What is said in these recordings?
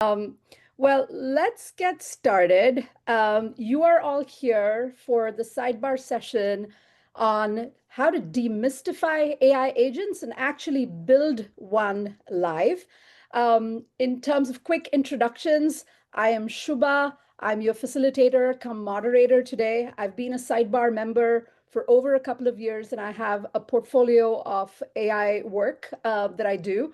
Um, well, let's get started. You are all here for the sidebar session on how to demystify AI agents and actually build one live. In terms of quick introductions, I am Shubha. I'm your facilitator, come moderator today. I've been a sidebar member for over a couple of years, and I have a portfolio of AI work that I do,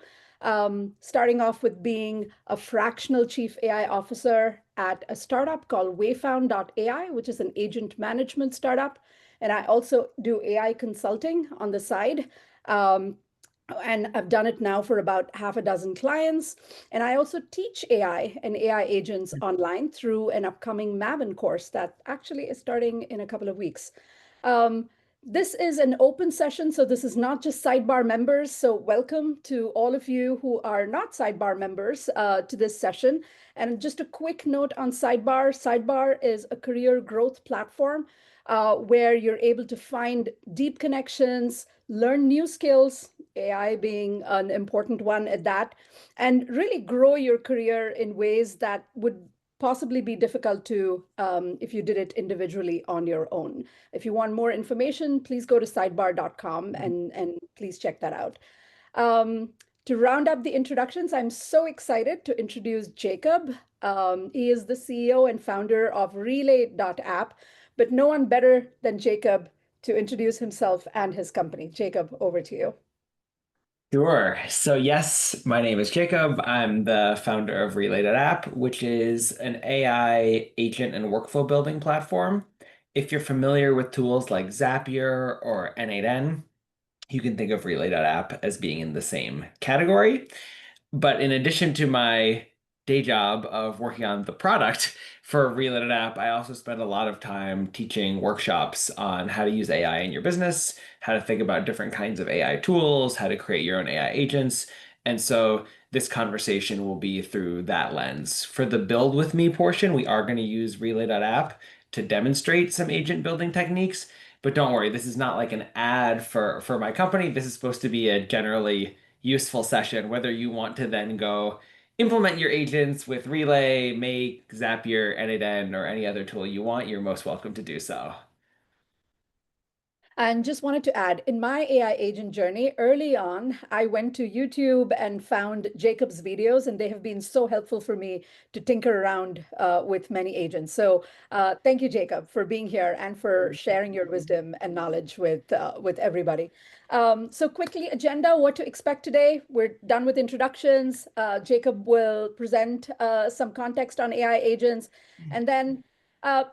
starting off with being a fractional chief AI officer at a startup called Wayfound.ai, which is an agent management startup. And I also do AI consulting on the side. And I've done it now for about half a dozen clients. And I also teach AI and AI agents online through an upcoming Maven course that actually is starting in a couple of weeks. Um, this is an open session, so this is not just Sidebar members. So welcome to all of you who are not Sidebar members to this session. And just a quick note on Sidebar. Sidebar is a career growth platform where you're able to find deep connections, learn new skills, AI being an important one at that, and really grow your career in ways that would possibly be difficult to if you did it individually on your own. If you want more information, please go to sidebar.com and please check that out. Um, to round up the introductions, I'm so excited to introduce Jacob. He is the CEO and founder of Relay.app, but no one better than Jacob to introduce himself and his company. Jacob, over to you. Sure. So yes, my name is Jacob. I'm the founder of Relay.app, which is an AI agent and workflow building platform. If you're familiar with tools like Zapier or N8N, you can think of Relay.app as being in the same category. But in addition to my day job of working on the product for Relay.app, I also spend a lot of time teaching workshops on how to use AI in your business, how to think about different kinds of AI tools, how to create your own AI agents. And so this conversation will be through that lens. For the build with me portion, we are going to use Relay.app to demonstrate some agent building techniques. But don't worry, this is not like an ad for my company. This is supposed to be a generally useful session, whether you want to then go implement your agents with Relay, Make, Zapier, N8N, or any other tool you want, you're most welcome to do so. And just wanted to add, in my AI agent journey, early on, I went to YouTube and found Jacob's videos, and they have been so helpful for me to tinker around with many agents. So thank you, Jacob, for being here and for sharing your wisdom and knowledge with everybody. So quickly, agenda, what to expect today. We're done with introductions. Jacob will present some context on AI agents, and then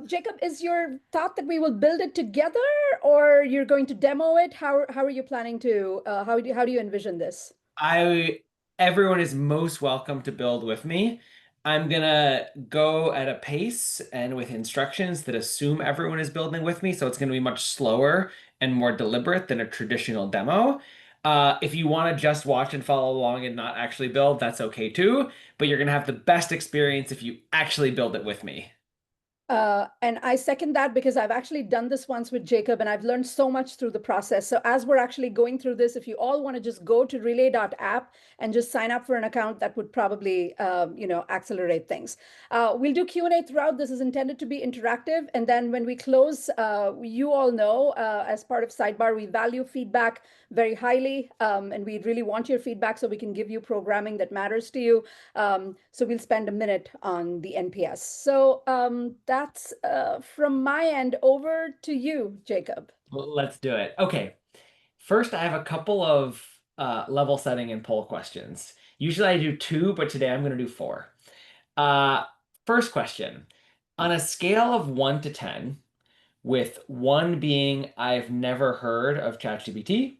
Jacob, is your thought that we will build it together or you're going to demo it? How are you planning to, how do you envision this? I Everyone is most welcome to build with me. I'm gonna go at a pace and with instructions that assume everyone is building with me, so it's gonna be much slower and more deliberate than a traditional demo. If you want to just watch and follow along and not actually build, that's okay too, but you're gonna have the best experience if you actually build it with me. And I second that because I've actually done this once with Jacob and I've learned so much through the process. So as we're actually going through this, if you all want to just go to relay.app and just sign up for an account, that would probably, accelerate things. We'll do Q&A throughout. This is intended to be interactive. And then when we close, you all know, as part of Sidebar, we value feedback very highly. And we really want your feedback so we can give you programming that matters to you. So we'll spend a minute on the NPS. So that's from my end. Over to you, Jacob. Let's do it. Okay. First, I have a couple of level setting and poll questions. Usually I do two, but today I'm going to do four. Uh, First question. On a scale of 1 to 10, with 1 being I've never heard of ChatGPT,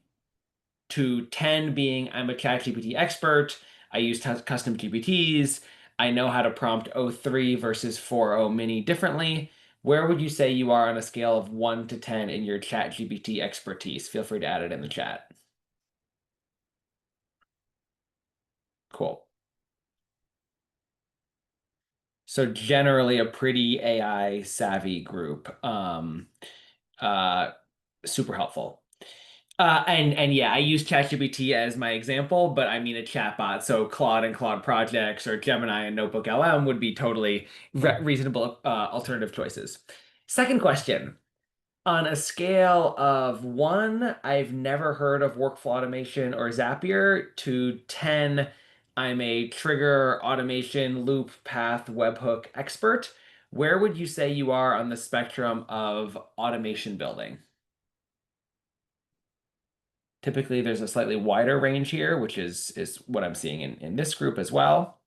to 10 being I'm a ChatGPT expert, I use custom GPTs, I know how to prompt o3 versus 4.0 mini differently, where would you say you are on a scale of 1 to 10 in your ChatGPT expertise? Feel free to add it in the chat. Cool. So generally a pretty AI savvy group. Uh, Super helpful. And yeah, I use ChatGPT as my example, but I mean a chatbot. So Claude and Claude Projects or Gemini and Notebook LM would be totally reasonable alternative choices. Second question. On a scale of one, I've never heard of workflow automation or Zapier, to 10, I'm a trigger automation loop path webhook expert. Where would you say you are on the spectrum of automation building? Typically, there's a slightly wider range here, which is what I'm seeing in this group as well.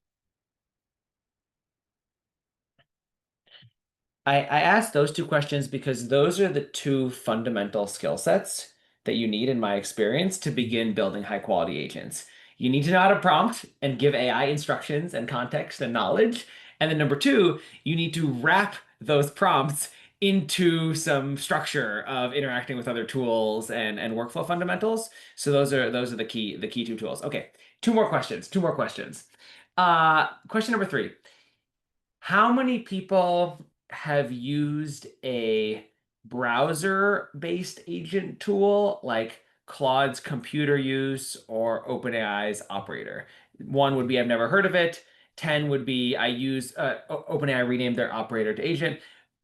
I asked those two questions because those are the two fundamental skill sets that you need, in my experience, to begin building high quality agents. You need to know how to prompt and give AI instructions and context and knowledge. And then number two, you need to wrap those prompts into some structure of interacting with other tools and workflow fundamentals. So those are the key two tools. Okay, two more questions. Two more questions. Question number three. How many people have used a browser-based agent tool like Claude's computer use or OpenAI's operator? One would be I've never heard of it. 10 would be I use OpenAI renamed their operator to agent.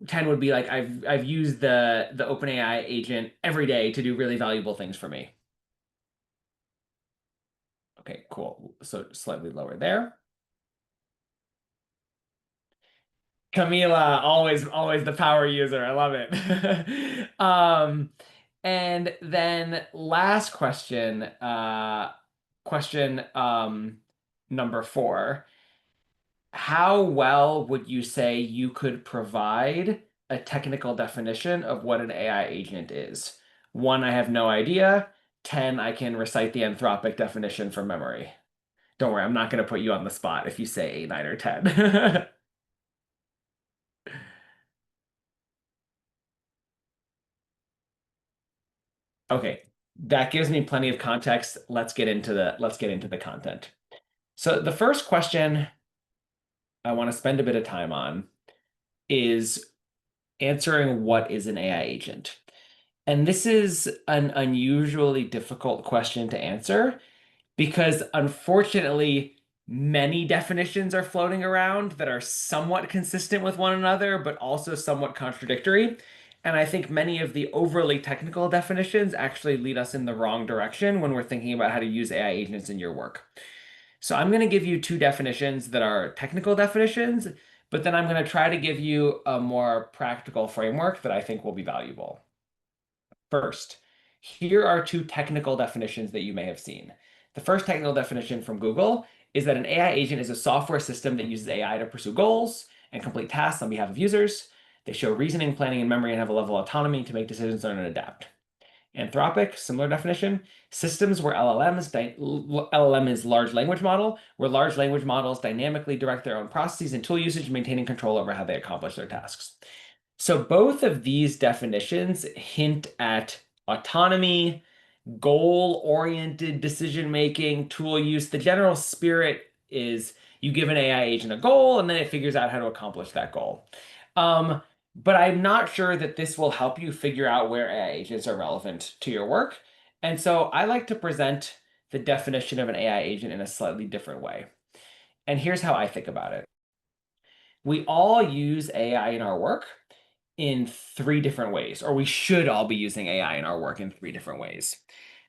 10 would be like I've used the OpenAI agent every day to do really valuable things for me. Okay, cool. So slightly lower there. Camila, always the power user. I love it. And then last question, question number four. How well would you say you could provide a technical definition of what an AI agent is? One, I have no idea. 10, I can recite the Anthropic definition from memory. Don't worry, I'm not going to put you on the spot if you say 8, 9, or 10. Okay, that gives me plenty of context. Let's get into the content. So the first question I want to spend a bit of time on is answering what is an AI agent. And this is an unusually difficult question to answer because unfortunately, many definitions are floating around that are somewhat consistent with one another, but also somewhat contradictory. And I think many of the overly technical definitions actually lead us in the wrong direction when we're thinking about how to use AI agents in your work. So I'm going to give you two definitions that are technical definitions, but then I'm going to try to give you a more practical framework that I think will be valuable. First, here are two technical definitions that you may have seen. The first technical definition from Google is that an AI agent is a software system that uses AI to pursue goals and complete tasks on behalf of users. They show reasoning, planning, and memory and have a level of autonomy to make decisions, learn, and adapt. Anthropic, similar definition, systems where LLM is large language model, where large language models dynamically direct their own processes and tool usage, maintaining control over how they accomplish their tasks. So both of these definitions hint at autonomy, goal-oriented decision making, tool use. The general spirit is you give an AI agent a goal and then it figures out how to accomplish that goal. Um, but I'm not sure that this will help you figure out where AI agents are relevant to your work. And so I like to present the definition of an AI agent in a slightly different way. And here's how I think about it. We all use AI in our work in three different ways, or we should all be using AI in our work in three different ways.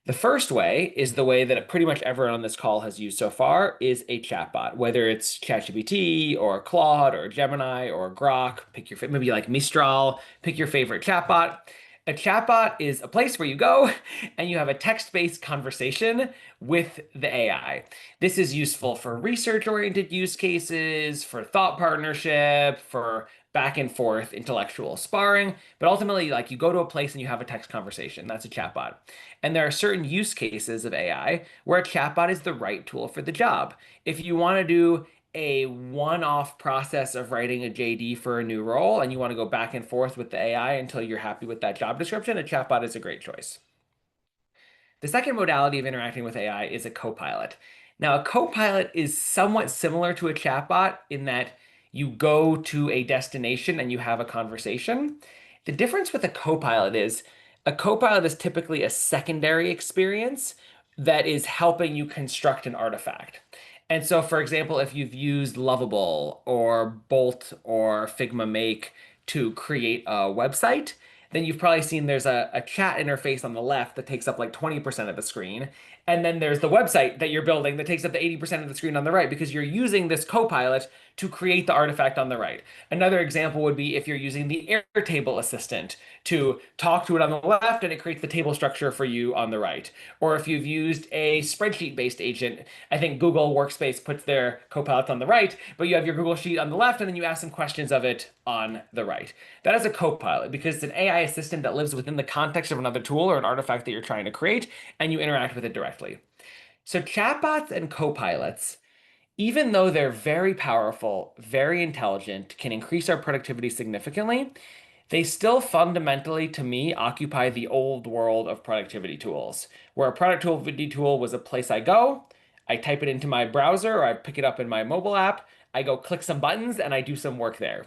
The first way is the way that pretty much everyone on this call has used so far is a chatbot, whether it's ChatGPT or Claude or Gemini or Grok, pick your maybe like Mistral, pick your favorite chatbot. A chatbot is a place where you go and you have a text-based conversation with the AI. This is useful for research-oriented use cases, for thought partnership, for back and forth intellectual sparring, but ultimately, like you go to a place and you have a text conversation. That's a chatbot. And there are certain use cases of AI where a chatbot is the right tool for the job. If you want to do a one-off process of writing a JD for a new role and you want to go back and forth with the AI until you're happy with that job description, a chatbot is a great choice. The second modality of interacting with AI is a copilot. Now, a copilot is somewhat similar to a chatbot in that you go to a destination and you have a conversation. The difference with a copilot is A copilot is typically a secondary experience that is helping you construct an artifact. And so, for example, if you've used Lovable or Bolt or Figma Make to create a website, then you've probably seen there's a chat interface on the left that takes up like 20% of the screen. And then there's the website that you're building that takes up the 80% of the screen on the right because you're using this copilot to create the artifact on the right. Another example would be if you're using the Airtable assistant to talk to it on the left and it creates the table structure for you on the right. Or if you've used a spreadsheet-based agent, I think Google Workspace puts their copilot on the right, but you have your Google Sheet on the left and then you ask some questions of it on the right. That is a copilot because it's an AI assistant that lives within the context of another tool or an artifact that you're trying to create and you interact with it directly. So chatbots and copilots, even though they're very powerful, very intelligent, can increase our productivity significantly, they still fundamentally, to me, occupy the old world of productivity tools, where a productivity tool was a place I go, I type it into my browser, or I pick it up in my mobile app, I go click some buttons, and I do some work there.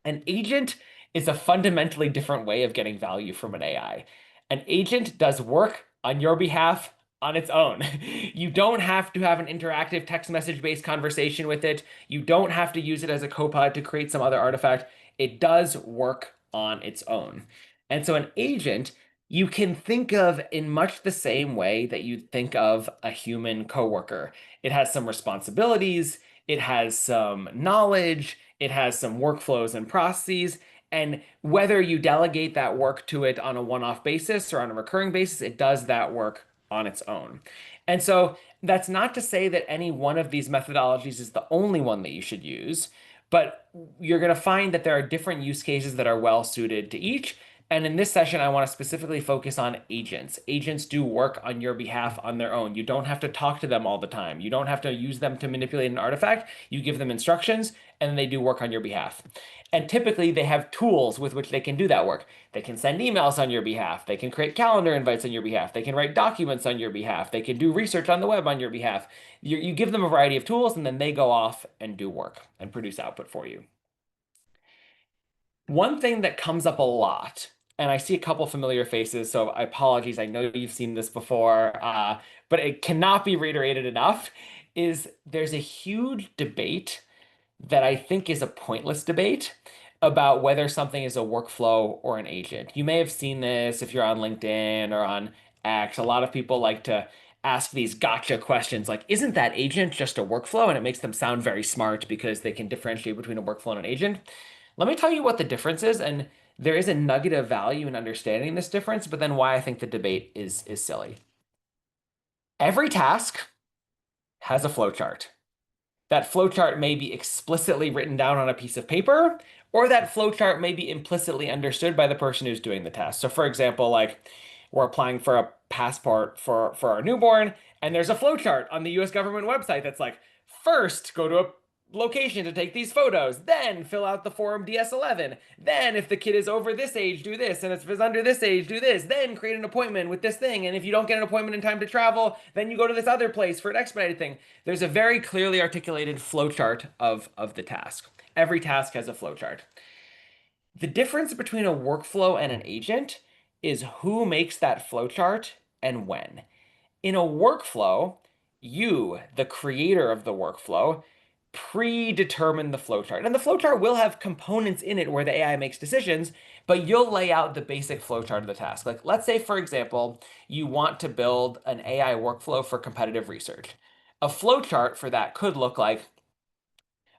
An agent is a fundamentally different way of getting value from an AI. An agent does work on your behalf on its own. You don't have to have an interactive text message based conversation with it. You don't have to use it as a copilot to create some other artifact. It does work on its own. And so an agent you can think of in much the same way that you think of a human coworker. It has some responsibilities, it has some knowledge, it has some workflows and processes. And whether you delegate that work to it on a one-off basis or on a recurring basis, it does that work on its own. And so that's not to say that any one of these methodologies is the only one that you should use, but you're going to find that there are different use cases that are well suited to each. And in this session, I want to specifically focus on agents. Agents do work on your behalf on their own. You don't have to talk to them all the time. You don't have to use them to manipulate an artifact. You give them instructions and they do work on your behalf. And typically, they have tools with which they can do that work. They can send emails on your behalf. They can create calendar invites on your behalf. They can write documents on your behalf. They can do research on the web on your behalf. You give them a variety of tools and then they go off and do work and produce output for you. One thing that comes up a lot, and I see a couple familiar faces, so I apologies. I know you've seen this before, but it cannot be reiterated enough, is there's a huge debate that I think is a pointless debate about whether something is a workflow or an agent. You may have seen this if you're on LinkedIn or on X. A lot of people like to ask these gotcha questions like, isn't that agent just a workflow? And it makes them sound very smart because they can differentiate between a workflow and an agent. Let me tell you what the difference is, and there is a nugget of value in understanding this difference, but then why I think the debate is silly. Every task has a flowchart. That flowchart may be explicitly written down on a piece of paper, or that flowchart may be implicitly understood by the person who's doing the task. So for example, like we're applying for a passport for our newborn, and there's a flowchart on the US government website that's like, first go to a location to take these photos, then fill out the form DS11. Then if the kid is over this age, do this, and if it's under this age, do this, then create an appointment with this thing. And if you don't get an appointment in time to travel, then you go to this other place for an expedited thing. There's a very clearly articulated flowchart of the task. Every task has a flowchart. The difference between a workflow and an agent is who makes that flowchart and when. In a workflow, you, the creator of the workflow, predetermine the flowchart. And the flowchart will have components in it where the AI makes decisions, but you'll lay out the basic flowchart of the task. Like, let's say, for example, you want to build an AI workflow for competitive research. A flowchart for that could look like,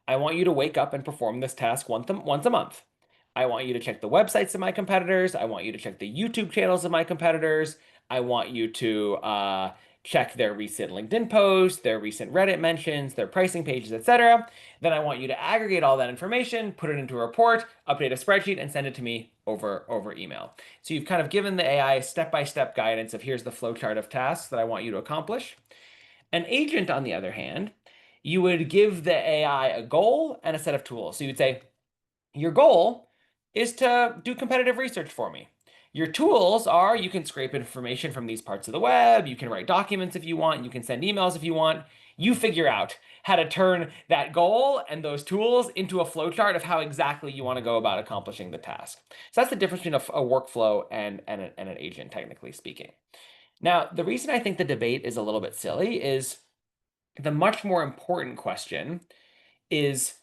I want you to wake up and perform this task once a month. I want you to check the websites of my competitors. I want you to check the YouTube channels of my competitors. I want you to check their recent LinkedIn posts, their recent Reddit mentions, their pricing pages, etc. Then I want you to aggregate all that information, put it into a report, update a spreadsheet, and send it to me over email. So you've kind of given the AI step-by-step guidance of here's the flowchart of tasks that I want you to accomplish. An agent, on the other hand, you would give the AI a goal and a set of tools. So you'd say, your goal is to do competitive research for me. Your tools are you can scrape information from these parts of the web, you can write documents if you want, you can send emails if you want. You figure out how to turn that goal and those tools into a flowchart of how exactly you want to go about accomplishing the task. So that's the difference between a workflow and an agent, technically speaking. Now, the reason I think the debate is a little bit silly is the much more important question is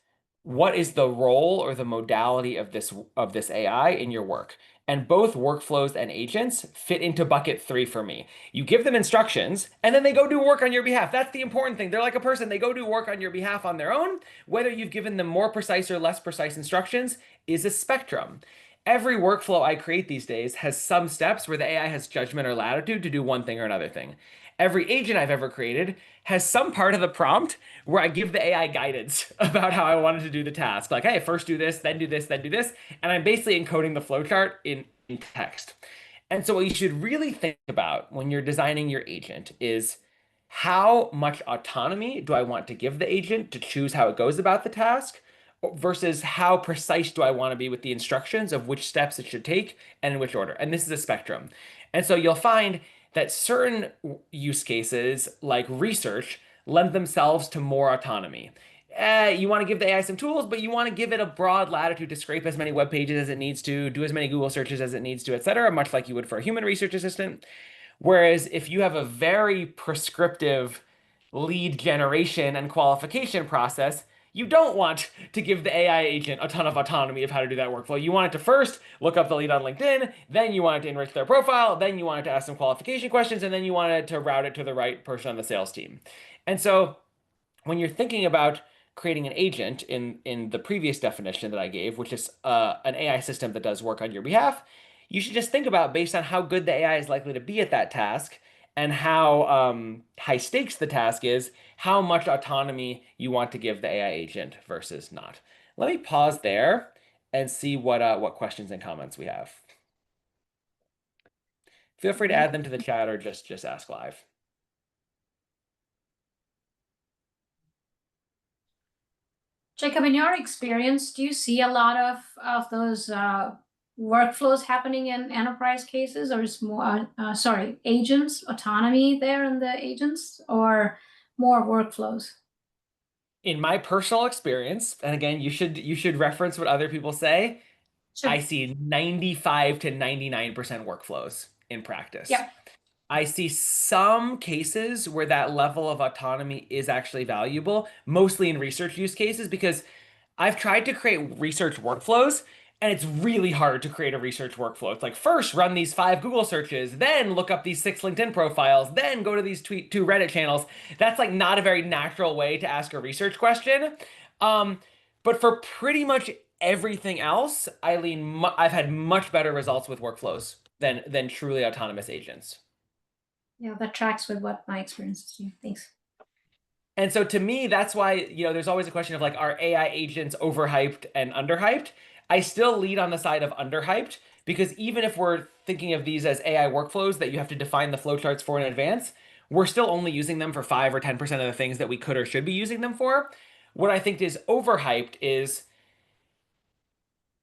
what is the role or the modality of this AI in your work? And both workflows and agents fit into bucket 3 for me. You give them instructions and then they go do work on your behalf. That's the important thing. They're like a person. They go do work on your behalf on their own. Whether you've given them more precise or less precise instructions is a spectrum. Every workflow I create these days has some steps where the AI has judgment or latitude to do one thing or another thing. Every agent I've ever created has some part of the prompt where I give the AI guidance about how I wanted to do the task. Like, hey, first do this, then do this, then do this. And I'm basically encoding the flowchart in text. And so what you should really think about when you're designing your agent is how much autonomy do I want to give the agent to choose how it goes about the task versus how precise do I want to be with the instructions of which steps it should take and in which order. And this is a spectrum. And so you'll find that certain use cases like research lend themselves to more autonomy. You want to give the AI some tools, but you want to give it a broad latitude to scrape as many web pages as it needs to, do as many Google searches as it needs to, etc., much like you would for a human research assistant. Whereas if you have a very prescriptive lead generation and qualification process, you don't want to give the AI agent a ton of autonomy of how to do that workflow. You want it to first look up the lead on LinkedIn, then you want it to enrich their profile, then you want it to ask some qualification questions, and then you want it to route it to the right person on the sales team. And so when you're thinking about creating an agent in the previous definition that I gave, which is an AI system that does work on your behalf, you should just think about based on how good the AI is likely to be at that task and how high stakes the task is, how much autonomy you want to give the AI agent versus not. Let me pause there and see what questions and comments we have. Feel free to add them to the chat or just ask live. Jacob, in your experience, do you see a lot of those workflows happening in enterprise cases, or is more, sorry, agents, autonomy there in the agents, or more workflows? In my personal experience, and again, you should reference what other people say, Sure. I see 95 to 99% workflows in practice. Yeah. I see some cases where that level of autonomy is actually valuable, mostly in research use cases, because I've tried to create research workflows and it's really hard to create a research workflow. It's like first run these 5 Google searches, then look up these 6 LinkedIn profiles, then go to these 2 Reddit channels. That's like not a very natural way to ask a research question. But for pretty much everything else, I've had much better results with workflows than truly autonomous agents. Yeah, that tracks with what my experience is too. Thanks. And so to me, that's why, there's always a question of like, are AI agents overhyped and underhyped? I still lead on the side of underhyped because even if we're thinking of these as AI workflows that you have to define the flowcharts for in advance, we're still only using them for 5 or 10% of the things that we could or should be using them for. What I think is overhyped is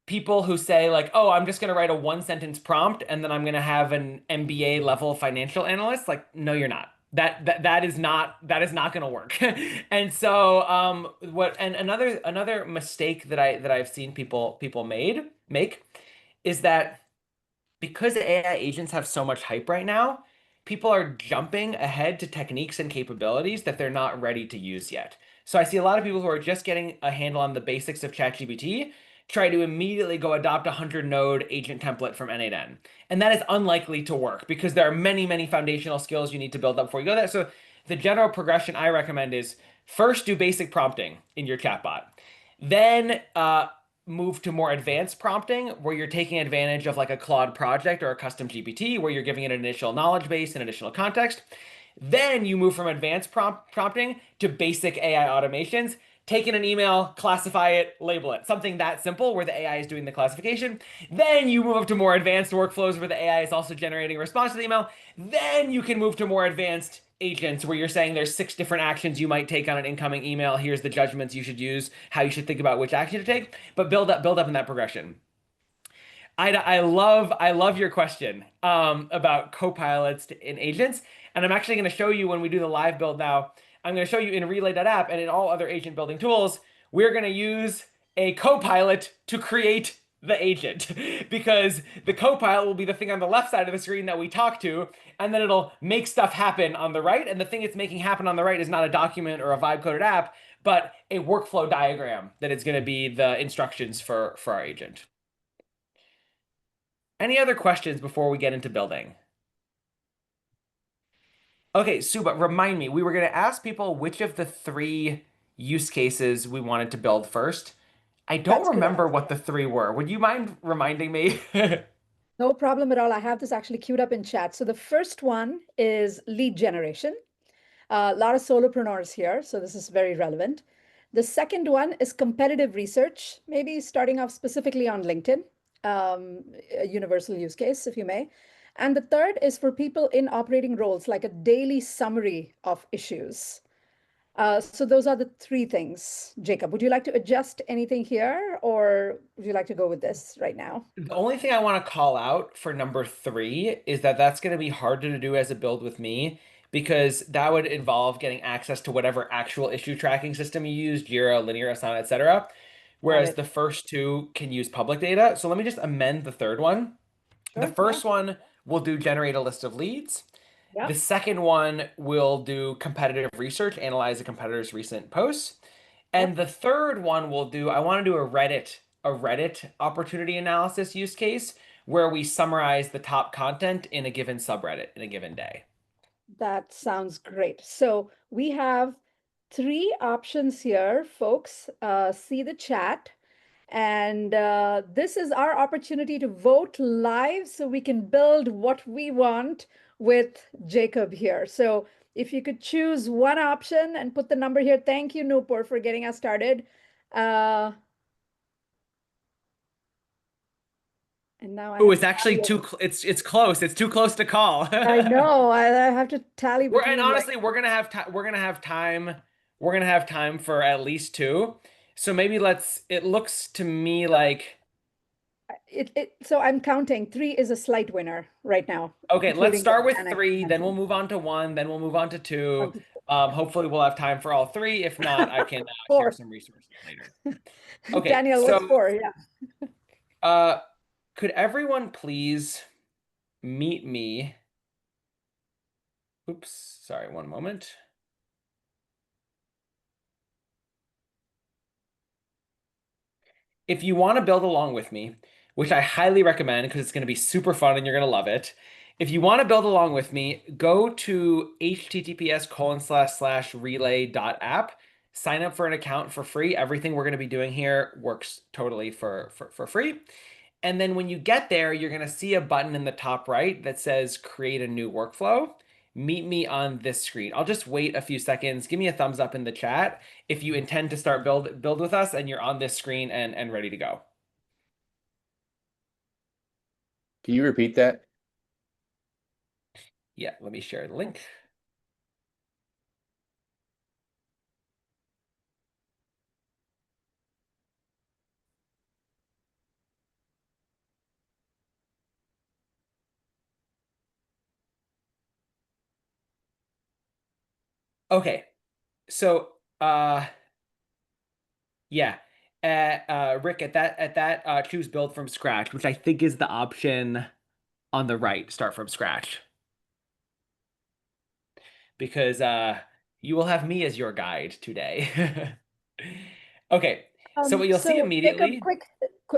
people who say like, oh, I'm just going to write a 1 sentence prompt and then I'm going to have an MBA level financial analyst. Like, no, you're not. That is not going to work. And so another mistake that I've seen people make is that because AI agents have so much hype right now, people are jumping ahead to techniques and capabilities that they're not ready to use yet. So I see a lot of people who are just getting a handle on the basics of ChatGPT try to immediately go adopt a 100 node agent template from N8N. And that is unlikely to work because there are many, many foundational skills you need to build up before you go there. So the general progression I recommend is first do basic prompting in your chatbot. Then move to more advanced prompting where you're taking advantage of like a Claude project or a custom GPT where you're giving it an initial knowledge base and additional context. Then you move from advanced prompting to basic AI automations. Take in an email, classify it, label it. Something that simple where the AI is doing the classification. Then you move up to more advanced workflows where the AI is also generating a response to the email. Then you can move to more advanced agents where you're saying there's 6 different actions you might take on an incoming email. Here's the judgments you should use, how you should think about which action to take, but build up in that progression. I love your question about copilots and agents, and I'm actually going to show you when we do the live build now. I'm going to show you in Relay.app and in all other agent building tools, we're going to use a copilot to create the agent because the copilot will be the thing on the left side of the screen that we talk to, and then it'll make stuff happen on the right. And the thing it's making happen on the right is not a document or a vibe coded app, but a workflow diagram that is going to be the instructions for our agent. Any other questions before we get into building? Okay, Suba, remind me, we were going to ask people which of the three use cases we wanted to build first. I don't That's correct. remember what the three were. Would you mind reminding me? No problem at all. I have this actually queued up in chat. So the first one is lead generation. A lot of solopreneurs here, so this is very relevant. The second one is competitive research, maybe starting off specifically on LinkedIn, a universal use case, if you may. And the third is for people in operating roles, like a daily summary of issues. So those are the three things. Jacob, would you like to adjust anything here, or would you like to go with this right now? The only thing I want to call out for number three is that that's going to be harder to do as a build with me because that would involve getting access to whatever actual issue tracking system you use, Jira, Linear, Asana, etc. Got Whereas it. the first two can use public data. So let me just amend the third one. The Sure. Yeah. first one will do generate a list of leads. The Yep. second one will do competitive research, analyze a competitor's recent posts. And Yep. the third one will do, I want to do a Reddit opportunity analysis use case where we summarize the top content in a given subreddit in a given day. That sounds great. So we have three options here, folks. See the chat. And this is our opportunity to vote live so we can build what we want with Jacob here. So if you could choose one option and put the number here. Thank you, Nupur, for getting us started. Uh, and now I Oh, have it's to actually tally too it. it's close. It's too close to call. I know. I have to tally And between like honestly, we're gonna have time for at least two. So maybe it looks to me like so I'm counting. Three is a slight winner right now, okay, let's including what start with Dan actually three, then we'll mentioned. move on to one, then we'll move on to One, two. two, Hopefully we'll have time for all three. If not, I can share four. some resources later. Okay, Daniel, what's so four? Yeah. uh, could everyone please meet me? Oops, sorry, one moment. If you want to build along with me, which I highly recommend because it's going to be super fun and you're going to love it. If you want to build along with me, go to https://relay.app, sign up for an account for free. Everything we're going to be doing here works totally for free. And then when you get there, you're going to see a button in the top right that says create a new workflow. Meet me on this screen. I'll just wait a few seconds. Give me a thumbs up in the chat if you intend to start build with us and you're on this screen and ready to go. Can you repeat that? Yeah, let me share the link. Okay, so yeah, Rick, at that choose build from scratch, which I think is the option on the right, start from scratch, because you will have me as your guide today. Okay, so what you'll see So Jacob, immediately, quick,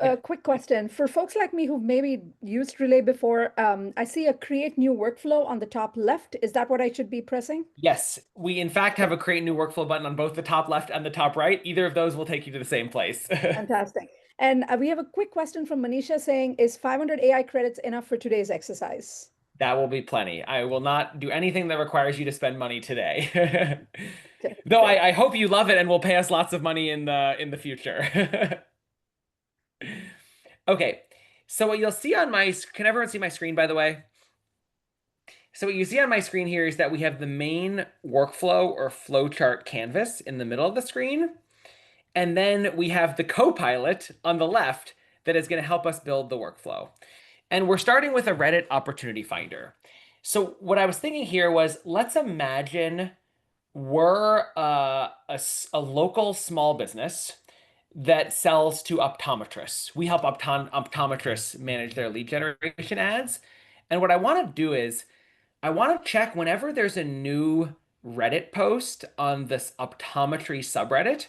yeah, quick question. For folks like me who've maybe used Relay before, I see a create new workflow on the top left. Is that what I should be pressing? yes, we in fact have a create new workflow button on both the top left and the top right. Either of those will take you to the same place. Fantastic. And we have a quick question from Manisha saying, is 500 AI credits enough for today's exercise? That will be plenty. I will not do anything that requires you to spend money today. Okay, Though good. I hope you love it and will pay us lots of money in the future. Okay, so what you'll see on can everyone see my screen, by the way? So what you see on my screen here is that we have the main workflow or flowchart canvas in the middle of the screen. And then we have the copilot on the left that is going to help us build the workflow. And we're starting with a Reddit opportunity finder. So what I was thinking here was let's imagine We're a local small business that sells to optometrists. We help optometrists manage their lead generation ads. And what I want to do is I want to check whenever there's a new Reddit post on this optometry subreddit.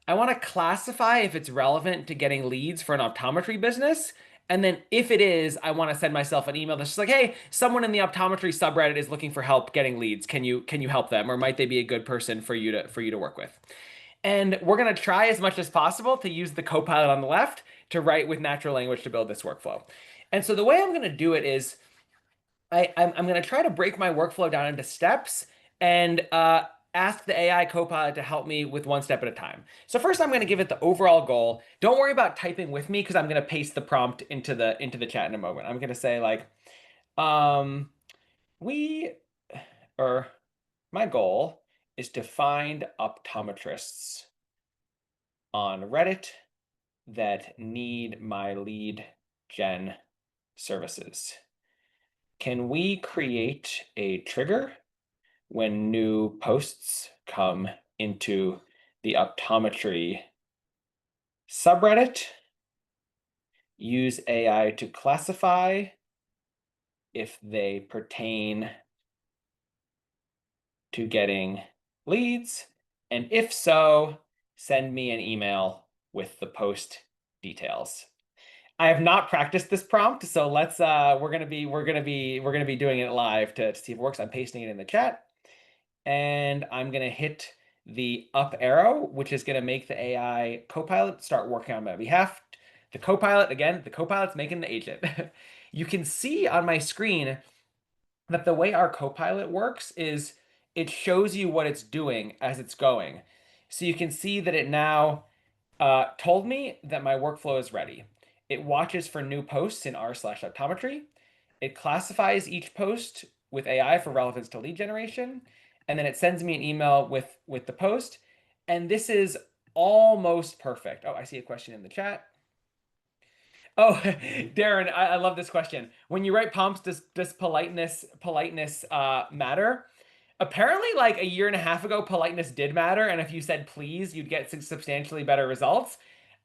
I want to classify if it's relevant to getting leads for an optometry business. And then if it is, I want to send myself an email that's just like, hey, someone in the optometry subreddit is looking for help getting leads. Can you help them? Or might they be a good person for you to work with? And we're going to try as much as possible to use the copilot on the left to write with natural language to build this workflow. And so the way I'm going to do it is I'm going to try to break my workflow down into steps and ask the AI copilot to help me with one step at a time. So first, I'm going to give it the overall goal. Don't worry about typing with me because I'm going to paste the prompt into the chat in a moment. I'm going to say like, um, we or my goal is to find optometrists on Reddit that need my lead gen services. Can we create a trigger when new posts come into the optometry subreddit? Use AI to classify if they pertain to getting leads, and if so, send me an email with the post details. I have not practiced this prompt, so let's we're gonna be doing it live to see if it works. I'm pasting it in the chat, and I'm gonna hit the up arrow, which is gonna make the AI copilot start working on my behalf. The copilot's making the agent. You can see on my screen that the way our copilot works is it shows you what it's doing as it's going. So you can see that it now told me that my workflow is ready. It watches for new posts in r/optometry. It classifies each post with AI for relevance to lead generation, and then it sends me an email with the post. And this is almost perfect. Oh, I see a question in the chat. Oh, Darren, I love this question. When you write prompts, does politeness matter? Apparently, like a year and a half ago, politeness did matter, and if you said please, you'd get substantially better results.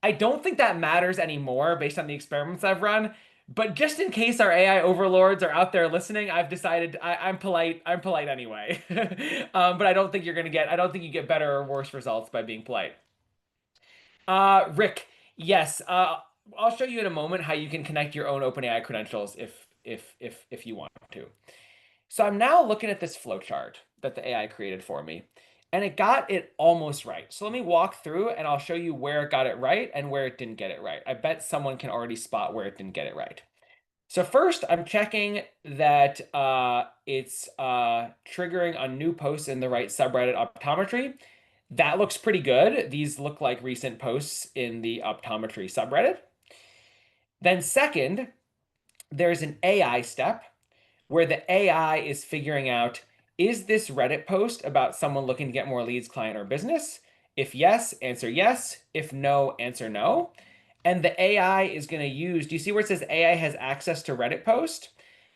I don't think that matters anymore based on the experiments I've run. But just in case our AI overlords are out there listening, I've decided I'm polite. I'm polite anyway. But I don't think I don't think you get better or worse results by being polite. Rick, yes. I'll show you in a moment how you can connect your own OpenAI credentials if you want to. So I'm now looking at this flowchart that the AI created for me, and it got it almost right. So let me walk through and I'll show you where it got it right and where it didn't get it right. I bet someone can already spot where it didn't get it right. So first, I'm checking that it's triggering on new posts in the right subreddit optometry. That looks pretty good. These look like recent posts in the optometry subreddit. Then second, there's an AI step where the AI is figuring out, is this Reddit post about someone looking to get more leads, client, or business? If yes, answer yes. If no, answer no. And the AI is going to use, do you see where it says AI has access to Reddit post?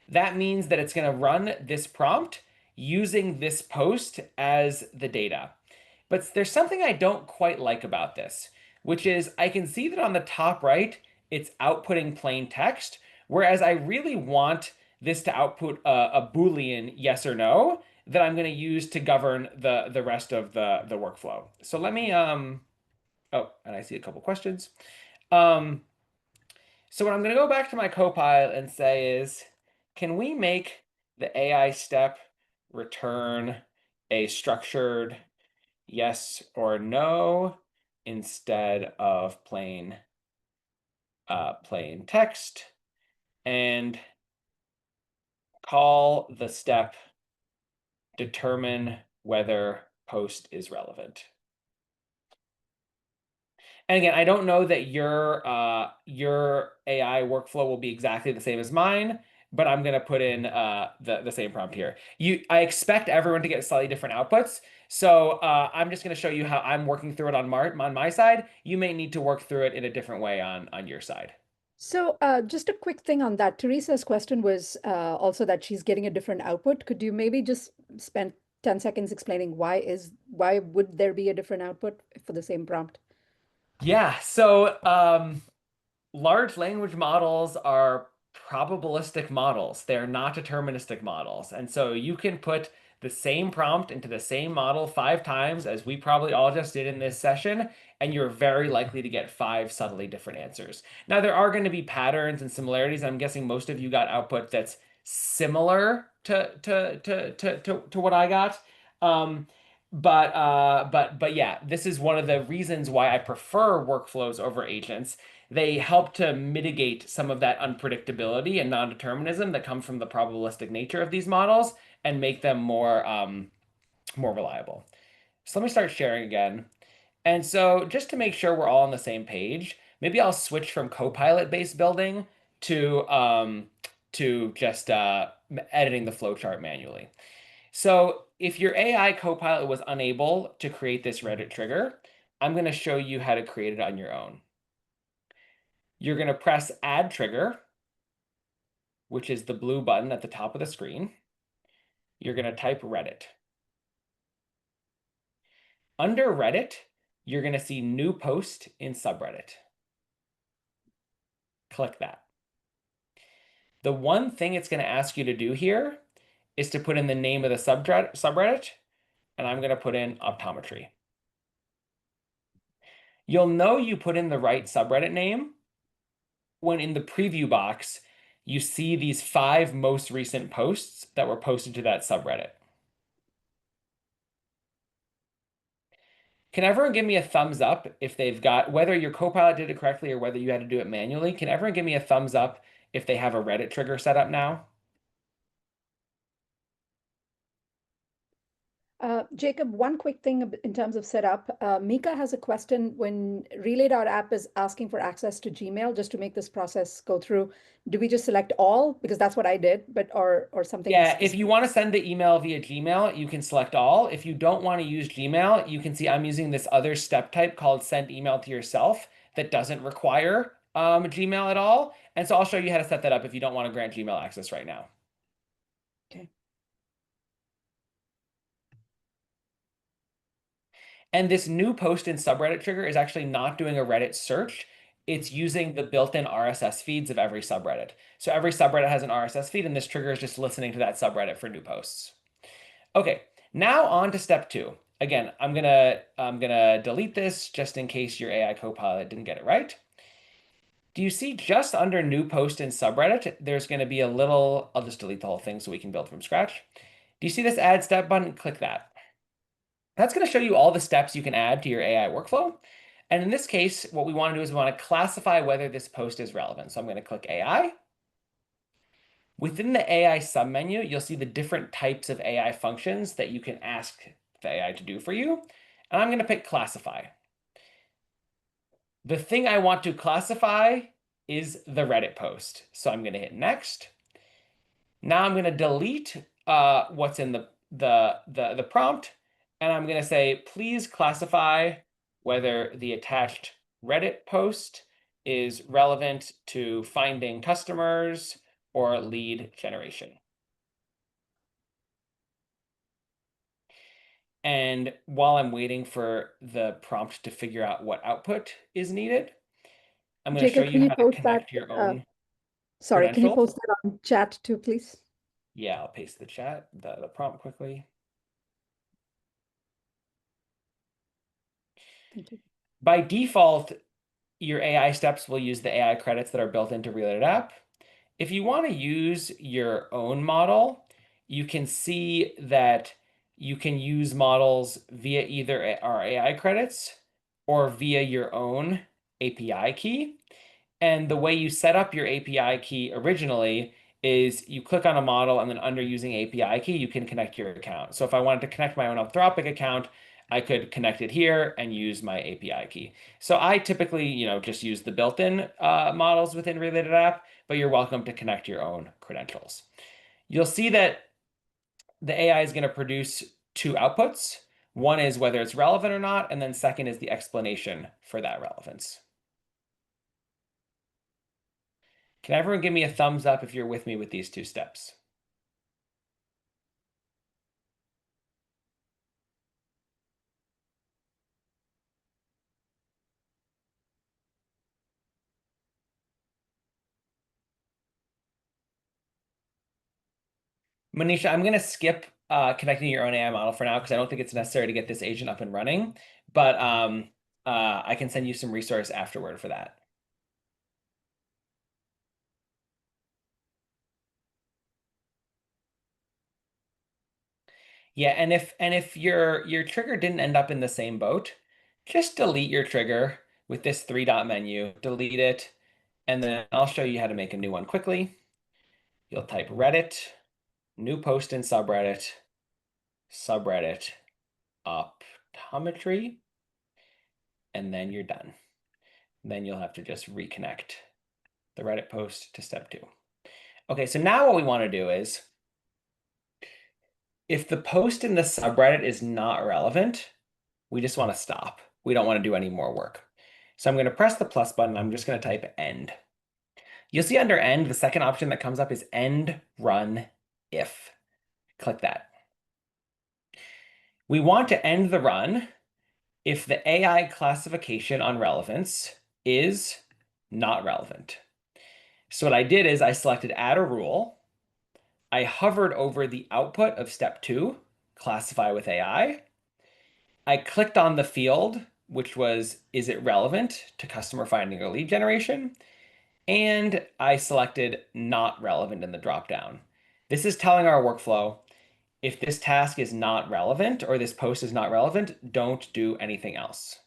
That means that it's going to run this prompt using this post as the data. But there's something I don't quite like about this, which is I can see that on the top right, it's outputting plain text, whereas I really want this to output a Boolean yes or no that I'm going to use to govern the rest of the workflow. So let me, oh, and I see a couple questions. So what I'm going to go back to my copilot and say is, can we make the AI step return a structured yes or no instead of plain text, and call the step determine whether post is relevant. And again, I don't know that your AI workflow will be exactly the same as mine, but I'm going to put in the same prompt here. I expect everyone to get slightly different outputs. So I'm just going to show you how I'm working through it on my side. You may need to work through it in a different way on your side. So just a quick thing on that. Teresa's question was also that she's getting a different output. Could you maybe just spend 10 seconds explaining why would there be a different output for the same prompt? Yeah, so large language models are probabilistic models. They're not deterministic models. And so you can put the same prompt into the same model 5 times, as we probably all just did in this session, and you're very likely to get 5 subtly different answers. Now, there are going to be patterns and similarities. I'm guessing most of you got output that's similar to what I got. But yeah, this is one of the reasons why I prefer workflows over agents. They help to mitigate some of that unpredictability and non-determinism that comes from the probabilistic nature of these models and make them more reliable. So let me start sharing again. And so just to make sure we're all on the same page, maybe I'll switch from Copilot-based building to just editing the flowchart manually. So if your AI Copilot was unable to create this Reddit trigger, I'm going to show you how to create it on your own. You're going to press Add Trigger, which is the blue button at the top of the screen. You're going to type Reddit. Under Reddit, you're going to see New Post in subreddit. Click that. The one thing it's going to ask you to do here is to put in the name of the subreddit, and I'm going to put in optometry. You'll know you put in the right subreddit name when in the preview box, you see these 5 most recent posts that were posted to that subreddit. Can everyone give me a thumbs up if they've got, whether your Copilot did it correctly or whether you had to do it manually, can everyone give me a thumbs up if they have a Reddit trigger set up now? Jacob, one quick thing in terms of setup. Mika has a question when Relay.app is asking for access to Gmail just to make this process go through. Do we just select all? Because that's what I did, but or something Yeah, if specific? you want to send the email via Gmail, you can select all. If you don't want to use Gmail, you can see I'm using this other step type called send email to yourself that doesn't require Gmail at all. And so I'll show you how to set that up if you don't want to grant Gmail access right now. Okay. And this new post in subreddit trigger is actually not doing a Reddit search. It's using the built-in RSS feeds of every subreddit. So every subreddit has an RSS feed, and this trigger is just listening to that subreddit for new posts. Okay, now on to step 2. Again, I'm gonna delete this just in case your AI Copilot didn't get it right. Do you see just under new post in subreddit, there's going to be a little, I'll just delete the whole thing so we can build from scratch. Do you see this add step button? Click that. That's going to show you all the steps you can add to your AI workflow. And in this case, what we want to do is we want to classify whether this post is relevant. So I'm going to click AI. Within the AI submenu, you'll see the different types of AI functions that you can ask the AI to do for you. And I'm going to pick classify. The thing I want to classify is the Reddit post. So I'm going to hit next. Now I'm going to delete what's in the prompt, and I'm going to say, please classify whether the attached Reddit post is relevant to finding customers or lead generation. And while I'm waiting for the prompt to figure out what output is needed, I'm going to show Jacob, can you you how to post that? connect to your own Sorry, can you credentials. post that on chat too, please? Yeah, I'll paste the chat, the prompt quickly. Thank you. By default, your AI steps will use the AI credits that are built into Relay.app. If you want to use your own model, you can see that you can use models via either our AI credits or via your own API key. And the way you set up your API key originally is you click on a model, and then under using API key, you can connect your account. So if I wanted to connect my own Anthropic account, I could connect it here and use my API key. So I typically, just use the built-in models within Relay.app, but you're welcome to connect your own credentials. You'll see that the AI is going to produce 2 outputs. One is whether it's relevant or not, and then second is the explanation for that relevance. Can everyone give me a thumbs up if you're with me with these 2 steps? Manisha, I'm going to skip connecting your own AI model for now because I don't think it's necessary to get this agent up and running, but I can send you some resource afterward for that. Yeah, and if your trigger didn't end up in the same boat, just delete your trigger with this three-dot menu, delete it, and then I'll show you how to make a new one quickly. You'll type Reddit, new post in subreddit, optometry, and then you're done. Then you'll have to just reconnect the Reddit post to step 2. Okay, so now what we want to do is, if the post in the subreddit is not relevant, we just want to stop. We don't want to do any more work. So I'm going to press the plus button. I'm just going to type end. You'll see under end, the second option that comes up is end run if. Click that. We want to end the run if the AI classification on relevance is not relevant. So what I did is I selected add a rule. I hovered over the output of step 2, classify with AI. I clicked on the field, which was, is it relevant to customer finding or lead generation? And I selected not relevant in the dropdown. This is telling our workflow, if this task is not relevant or this post is not relevant, don't do anything else.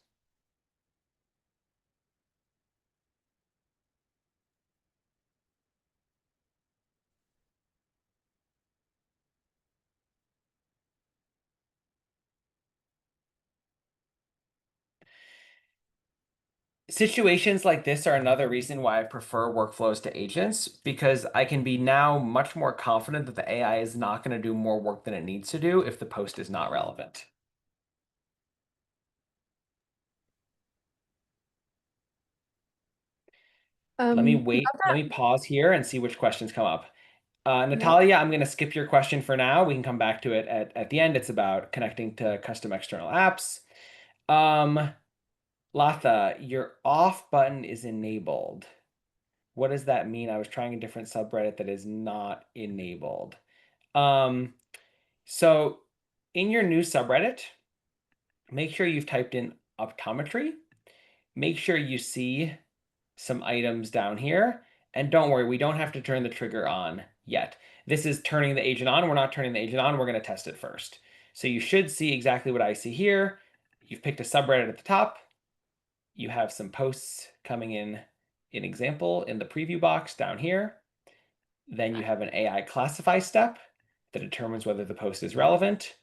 Situations like this are another reason why I prefer workflows to agents, because I can be now much more confident that the AI is not going to do more work than it needs to do if the post is not relevant. Let me wait. Let me pause here and see which questions come up. Natalia, I'm going to skip your question for now. We can come back to it at the end. It's about connecting to custom external apps. Latha, your off button is enabled. What does that mean? I was trying a different subreddit that is not enabled. So in your new subreddit, make sure you've typed in optometry. Make sure you see some items down here. And don't worry, we don't have to turn the trigger on yet. This is turning the agent on. We're not turning the agent on. We're going to test it first. So you should see exactly what I see here. You've picked a subreddit at the top. You have some posts coming in example in the preview box down here. Then you have an AI classify step that determines whether the post is relevant.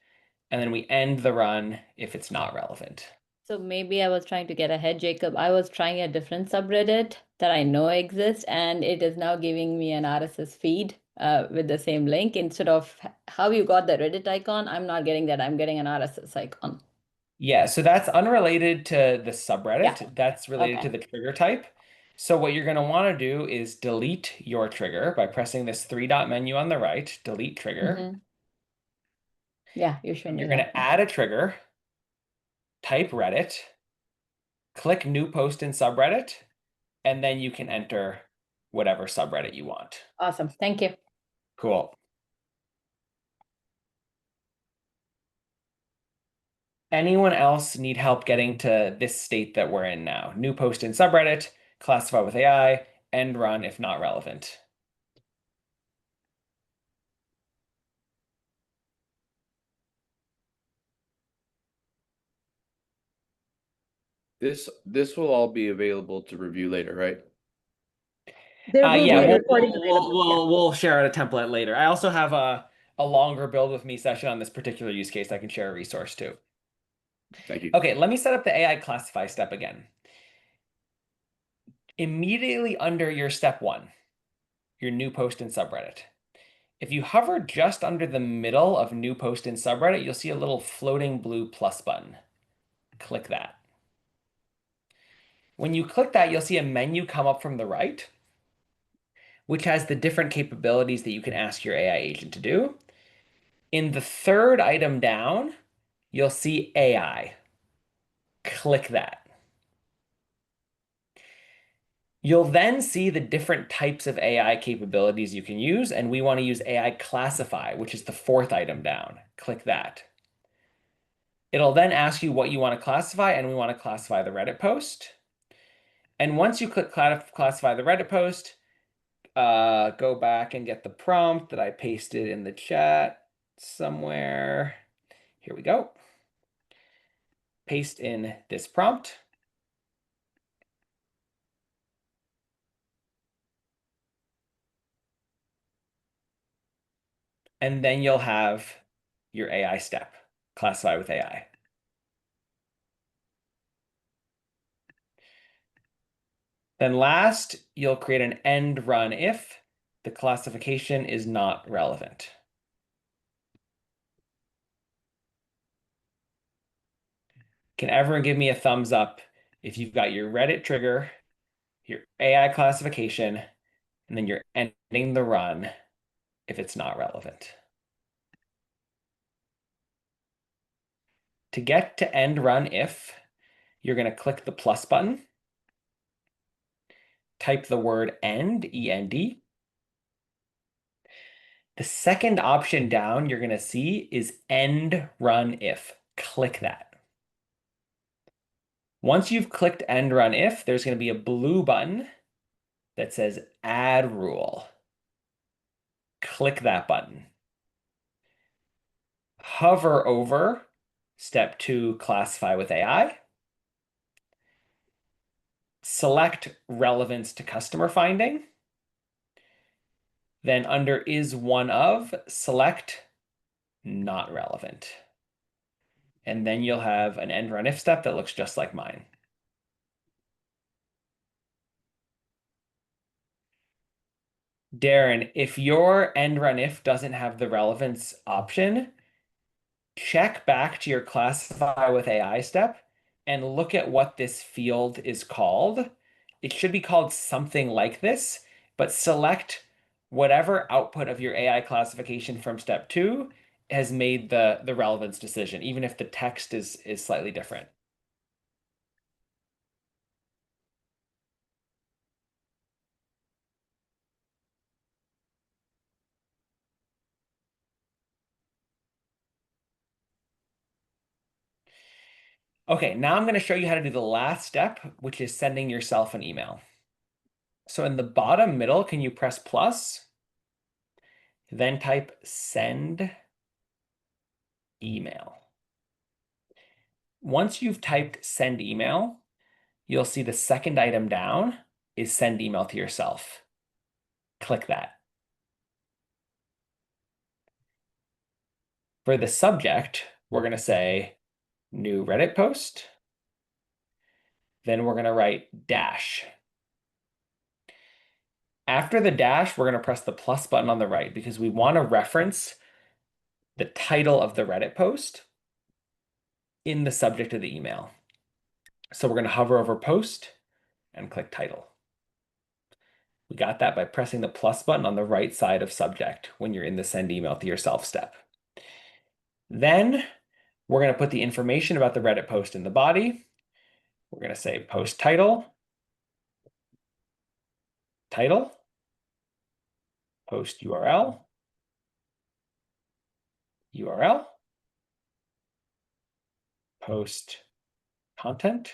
And then we end the run if it's not relevant. So maybe I was trying to get ahead, Jacob. I was trying a different subreddit that I know exists, and it is now giving me an RSS feed with the same link. Instead of how you got the Reddit icon, I'm not getting that. I'm getting an RSS icon. Yeah, so that's unrelated to the subreddit. Yeah. That's related to the trigger type. So what you're going to want to do is delete your trigger by pressing this three-dot menu on the right, delete trigger. Yeah, you showed me You're going that. to add a trigger, type Reddit, click new post in subreddit, and then you can enter whatever subreddit you want. Awesome. Thank you. Cool. Anyone else need help getting to this state that we're in now? New post in subreddit, classify with AI, end run if not relevant. This will all be available to review later, right? There will Yeah, be a we'll, recording we'll, available. we'll, we'll share out a template later. I also have a longer build with me session on this particular use case. I can share a resource too. Thank you. Okay, let me set up the AI classify step again. Immediately under your step 1, your new post in subreddit. If you hover just under the middle of new post in subreddit, you'll see a little floating blue plus button. Click that. When you click that, you'll see a menu come up from the right, which has the different capabilities that you can ask your AI agent to do. In the third item down, you'll see AI. Click that. You'll then see the different types of AI capabilities you can use, and we want to use AI Classify, which is the fourth item down. Click that. It'll then ask you what you want to classify, and we want to classify the Reddit post. And once you click Classify the Reddit post, go back and get the prompt that I pasted in the chat somewhere. Here we go. Paste in this prompt. And then you'll have your AI step, classify with AI. Then last, you'll create an end run if the classification is not relevant. Can everyone give me a thumbs up if you've got your Reddit trigger, your AI classification, and then you're ending the run if it's not relevant? To get to end run if, you're going to click the plus button, type the word end, E-N-D. The second option down you're going to see is end run if. Click that. Once you've clicked end run if, there's going to be a blue button that says add rule. Click that button. Hover over step 2, classify with AI. Select relevance to customer finding. Then under is one of, select not relevant. And then you'll have an end run if step that looks just like mine. Darren, if your end run if doesn't have the relevance option, check back to your classify with AI step and look at what this field is called. It should be called something like this, but select whatever output of your AI classification from step 2 has made the relevance decision, even if the text is slightly different. Okay, now I'm going to show you how to do the last step, which is sending yourself an email. So in the bottom middle, can you press plus? Then type send email. Once you've typed send email, you'll see the second item down is send email to yourself. Click that. For the subject, we're going to say new Reddit post. Then we're going to write dash. After the dash, we're going to press the plus button on the right because we want to reference the title of the Reddit post in the subject of the email. So we're going to hover over post and click title. We got that by pressing the plus button on the right side of subject when you're in the send email to yourself step. Then we're going to put the information about the Reddit post in the body. We're going to say post title, title, post URL, URL, post content,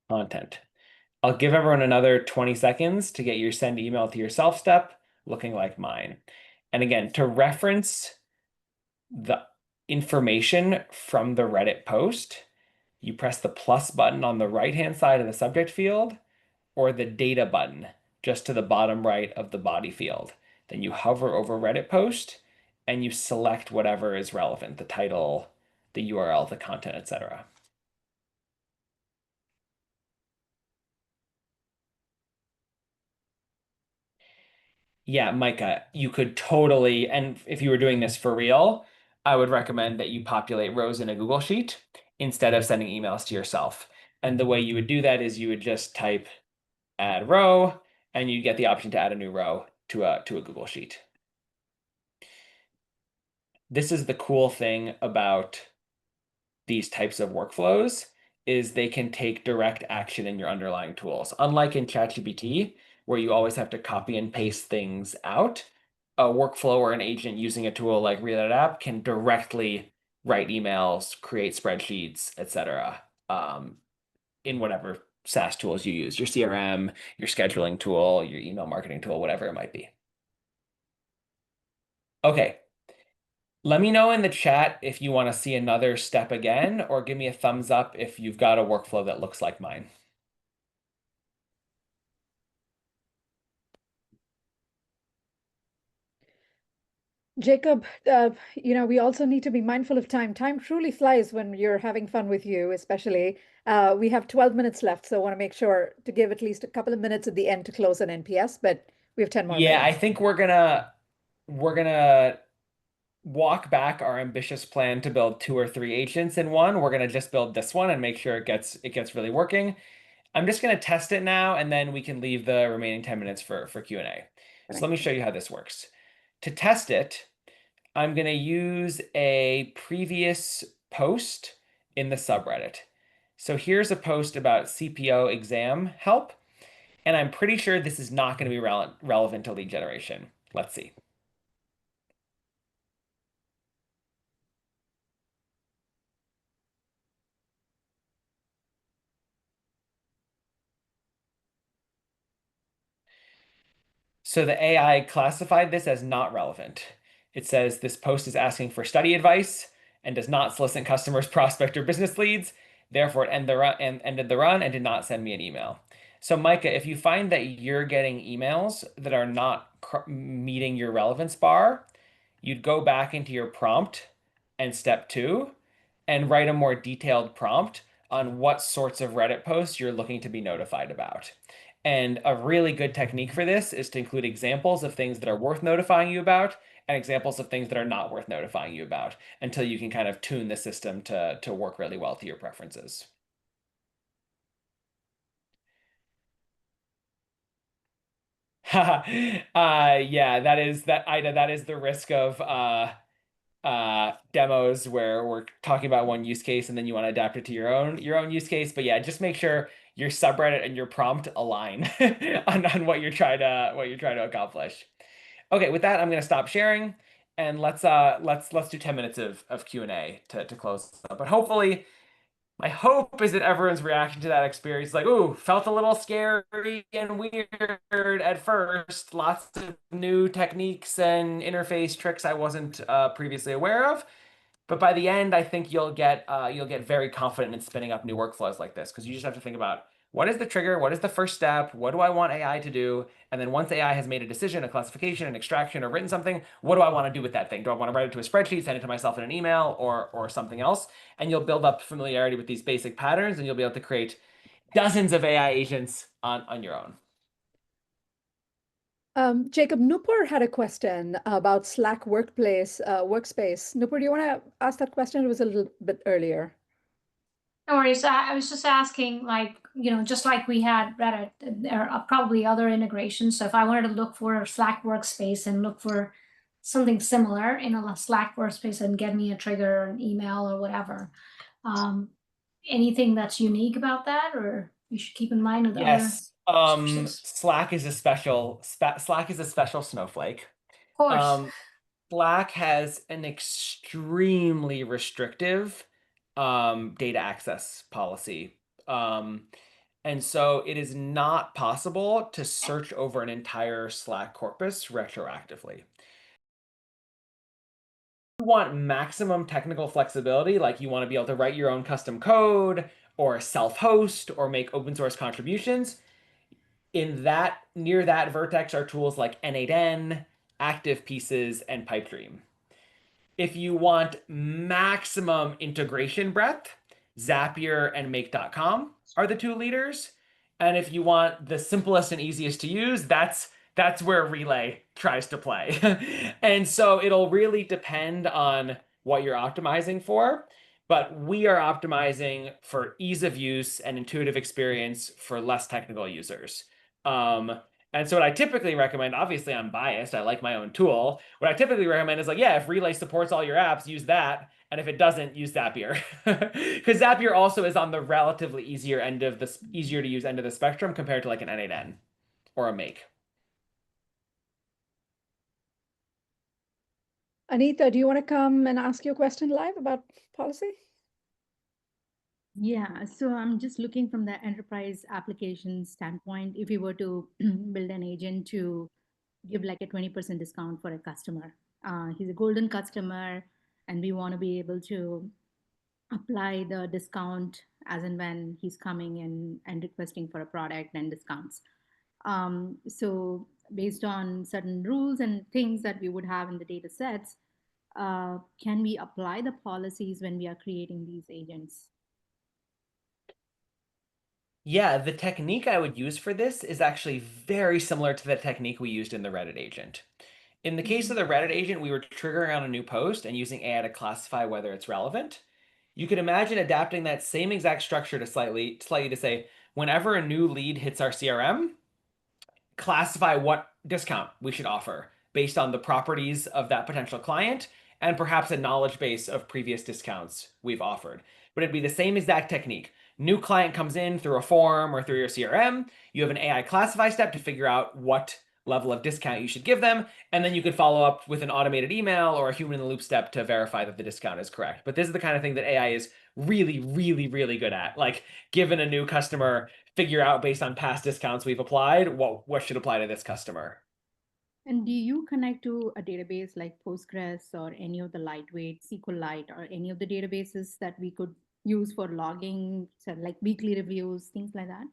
content. I'll give everyone another 20 seconds to get your send email to yourself step looking like mine. And again, to reference the information from the Reddit post, you press the plus button on the right-hand side of the subject field or the data button just to the bottom right of the body field. Then you hover over Reddit post and you select whatever is relevant, the title, the URL, the content, etc. Yeah, Micah, you could totally, and if you were doing this for real, I would recommend that you populate rows in a Google Sheet instead of sending emails to yourself. And the way you would do that is you would just type add row, and you get the option to add a new row to a Google Sheet. This is the cool thing about these types of workflows is they can take direct action in your underlying tools. Unlike in ChatGPT, where you always have to copy and paste things out, a workflow or an agent using a tool like Relay.app can directly write emails, create spreadsheets, etc. In whatever SaaS tools you use, your CRM, your scheduling tool, your email marketing tool, whatever it might be. Okay. Let me know in the chat if you want to see another step again, or give me a thumbs up if you've got a workflow that looks like mine. Jacob, we also need to be mindful of time. Time truly flies when you're having fun with you, especially. We have 12 minutes left, so I want to make sure to give at least a couple of minutes at the end to close an NPS, but we have 10 more Yeah, I minutes. think we're gonna walk back our ambitious plan to build 2 or 3 agents in one. We're gonna just build this one and make sure it gets really working. I'm just gonna test it now, and then we can leave the remaining 10 minutes for Q&A. So let me show you how this works. To test it, I'm going to use a previous post in the subreddit. So here's a post about CPO exam help, and I'm pretty sure this is not going to be relevant to lead generation. Let's see. So the AI classified this as not relevant. It says this post is asking for study advice and does not solicit customers, prospect, or business leads. Therefore, it ended the run and did not send me an email. So Micah, if you find that you're getting emails that are not meeting your relevance bar, you'd go back into your prompt and step 2 and write a more detailed prompt on what sorts of Reddit posts you're looking to be notified about. And a really good technique for this is to include examples of things that are worth notifying you about and examples of things that are not worth notifying you about until you can kind of tune the system to work really well to your preferences. Yeah, Ida, that is the risk of demos where we're talking about one use case and then you want to adapt it to your own use case. But yeah, just make sure your subreddit and your prompt align on what you're trying to accomplish. Okay, with that, I'm gonna stop sharing and let's do 10 minutes of Q&A to close up. But hopefully my hope is that everyone's reaction to that experience is like, ooh, felt a little scary and weird at first. Lots of new techniques and interface tricks I wasn't previously aware of. But by the end, I think you'll get very confident in spinning up new workflows like this, because you just have to think about what is the trigger, what is the first step, what do I want AI to do, and then once AI has made a decision, a classification, an extraction, or written something, what do I want to do with that thing? Do I want to write it to a spreadsheet, send it to myself in an email, or something else? And you'll build up familiarity with these basic patterns, and you'll be able to create dozens of AI agents on your own. Jacob, Nupur had a question about Slack workspace. Nupur, do you want to ask that question? It was a little bit earlier. No worries. I was just asking, like, just like we had Reddit, there are probably other integrations. So if I wanted to look for a Slack workspace and look for something similar in a Slack workspace and get me a trigger or an email or whatever, anything that's unique about that, or you should keep in mind with Yes, other sources? Slack is a special snowflake. Of course. Slack has an extremely restrictive data access policy. And so it is not possible to search over an entire Slack corpus retroactively. You want maximum technical flexibility, like you want to be able to write your own custom code or self-host or make open source contributions. Near that vertex are tools like N8N, Active Pieces, and Pipedream. If you want maximum integration breadth, Zapier and Make.com are the 2 leaders. And if you want the simplest and easiest to use, that's where Relay tries to play. And so it'll really depend on what you're optimizing for. But we are optimizing for ease of use and intuitive experience for less technical users. And so what I typically recommend, obviously I'm biased, I like my own tool. What I typically recommend is like, yeah, if Relay supports all your apps, use that. And if it doesn't, use Zapier. Because Zapier also is on the relatively easier to use end of the spectrum compared to like an N8N or a Make. Anita, do you want to come and ask your question live about policy? Yeah, so I'm just looking from the enterprise application standpoint. If we were to build an agent to give like a 20% discount for a customer, he's a golden customer, and we want to be able to apply the discount as and when he's coming in and requesting for a product and discounts. So based on certain rules and things that we would have in the data sets, can we apply the policies when we are creating these agents? Yeah, the technique I would use for this is actually very similar to the technique we used in the Reddit agent. In the case of the Reddit agent, we were triggering on a new post and using AI to classify whether it's relevant. You could imagine adapting that same exact structure to slightly to say, whenever a new lead hits our CRM, classify what discount we should offer based on the properties of that potential client and perhaps a knowledge base of previous discounts we've offered. But it'd be the same exact technique. New client comes in through a form or through your CRM. You have an AI classify step to figure out what level of discount you should give them. And then you could follow up with an automated email or a human in the loop step to verify that the discount is correct. But this is the kind of thing that AI is really, really, really good at. Like, given a new customer, figure out based on past discounts we've applied what should apply to this customer. And do you connect to a database like Postgres or any of the lightweight SQLite or any of the databases that we could use for logging, so like weekly reviews, things like that?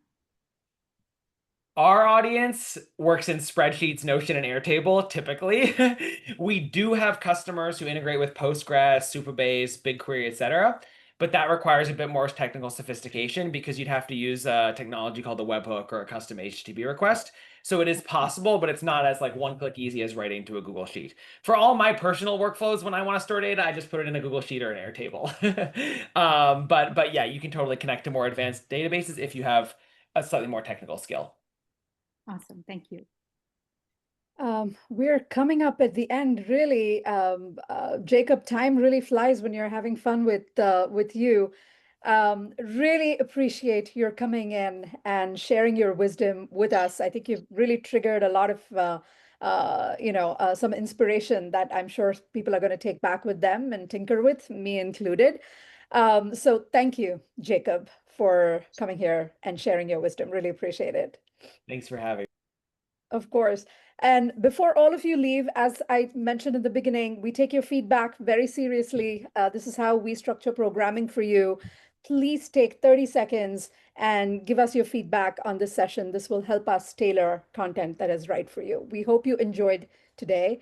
Our audience works in spreadsheets, Notion, and Airtable, typically. We do have customers who integrate with Postgres, Supabase, BigQuery, etc. But that requires a bit more technical sophistication because you'd have to use a technology called a webhook or a custom HTTP request. So it is possible, but it's not as like one-click easy as writing to a Google Sheet. For all my personal workflows, when I want to store data, I just put it in a Google Sheet or an Airtable. But yeah, you can totally connect to more advanced databases if you have a slightly more technical skill. Awesome, thank you. We're coming up at the end, really. Jacob, time really flies when you're having fun with you. Really appreciate your coming in and sharing your wisdom with us. I think you've really triggered a lot of some inspiration that I'm sure people are going to take back with them and tinker with, me included. So thank you, Jacob, for coming here and sharing your wisdom. Really appreciate it. Thanks for having me. Of course. And before all of you leave, as I mentioned in the beginning, we take your feedback very seriously. This is how we structure programming for you. Please take 30 seconds and give us your feedback on this session. This will help us tailor content that is right for you. We hope you enjoyed today.